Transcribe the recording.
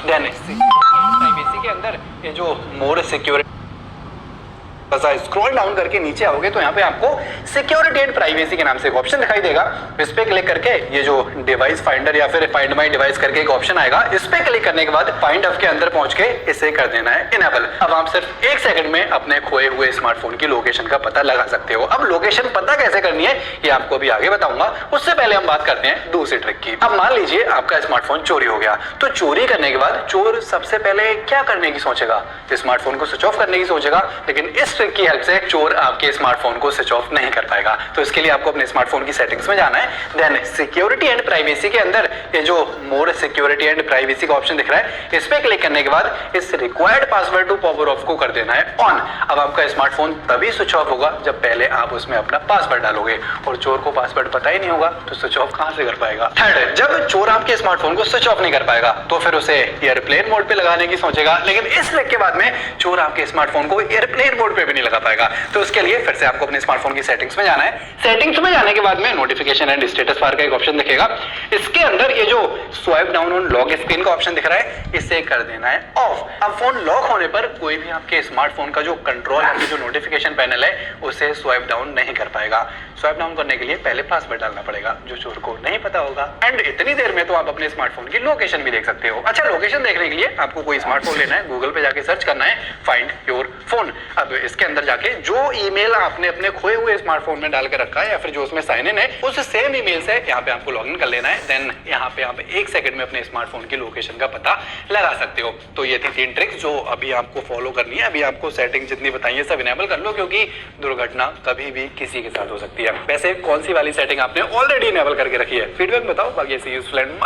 Then privacy के अंदर ये जो मोर सिक्योरिटी, स्क्रॉल डाउन करके नीचे आओगे तो यहाँ पे आपको सिक्योरिटी एंड प्राइवेसी के नाम से एक ऑप्शन दिखाई देगा। इस पे क्लिक करके ये जो डिवाइस फाइंडर या फिर फाइंड माय डिवाइस करके एक ऑप्शन आएगा, इस पे क्लिक करने के बाद फाइंड हब के अंदर पहुंच के इसे कर देना है इनेबल। अब आप सिर्फ 1 सेकंड में अपने खोए हुए स्मार्टफोन की लोकेशन का पता लगा सकते हो। अब लोकेशन पता कैसे करनी है ये आपको भी आगे बताऊंगा, उससे पहले हम बात करते हैं दूसरी ट्रिक की। अब मान लीजिए आपका स्मार्टफोन चोरी हो गया, तो चोरी करने के बाद चोर सबसे पहले क्या करने की सोचेगा? स्मार्टफोन को स्विच ऑफ करने की सोचेगा, लेकिन इस ट्रिक की हेल्प से चोर आपके स्मार्टफोन को स्विच ऑफ नहीं कर पाएगा। तो इसके लिए आपको अपने स्मार्टफोन की सेटिंग्स में जाना है, देन सिक्योरिटी एंड प्राइवेसी के अंदर ये जो मोर सिक्योरिटी एंड प्राइवेसी का ऑप्शन दिख रहा है, इस पे क्लिक करने के बाद इस required password to power off को कर देना है ऑन। अब आपका स्मार्टफोन तभी स्विच ऑफ होगा जब पहले आप उसमें अपना पासवर्ड डालोगे, और चोर को पासवर्ड पता ही नहीं होगा तो स्विच ऑफ कहां से कर पाएगा? थर्ड, जब चोर आपके स्मार्टफोन को स्विच ऑफ नहीं कर पाएगा तो फिर उसे एयरप्लेन मोड पे लगाने की सोचेगा, लेकिन इस ट्रिक के बाद में चोर आपके स्मार्टफोन को एयरप्लेन मोड पे भी नहीं लगा पाएगा। तो उसके लिए फिर से आपको अपने स्मार्टफोन की सेटिंग्स में जाना है। सेटिंग्स में जाने के बाद में नोटिफिकेशन एंड स्टेटस बार का एक ऑप्शन दिखेगा, इसके अंदर ये जो swipe down on lock screen का ऑप्शन दिख रहा है, इसे कर देना है ऑफ। अब फोन लॉक होने पर कोई भी आपके स्मार्टफोन का जो कंट्रोल है, जो नोटिफिकेशन पैनल है, उसे स्वाइप डाउन नहीं कर पाएगा। स्वाइप डाउन करने के लिए पहले पासवर्ड डालना पड़ेगा, जो चोर को नहीं पता होगा। एंड इतनी देर में तो आप अपने स्मार्टफोन की लोकेशन भी देख सकते हो। अच्छा, लोकेशन देखने के लिए आपको कोई स्मार्टफोन लेना है, गूगल पे जाके सर्च करना है फाइंड योर फोन। अब इसके अंदर जाके जो ईमेल आपने अपने खोए हुए स्मार्टफोन में डाल के रखा है या फिर जो उसमें साइन इन है, उस सेम ईमेल से यहाँ पे आपको लॉगिन कर लेना है। देन यहाँ पे आप 1 सेकंड में अपने स्मार्टफोन की लोकेशन का पता लगा सकते हो। तो ये थी 3 ट्रिक्स जो अभी आपको फॉलो करनी है। अभी आपको सेटिंग जितनी बताई है सब इनेबल कर लो, क्योंकि दुर्घटना कभी भी किसी के साथ हो सकती है। वैसे कौन सी वाली सेटिंग आपने ऑलरेडी इनेबल करके रखी है? फीडबैक बताओ। बाकी ऐसी यूजफुल एंड मस्त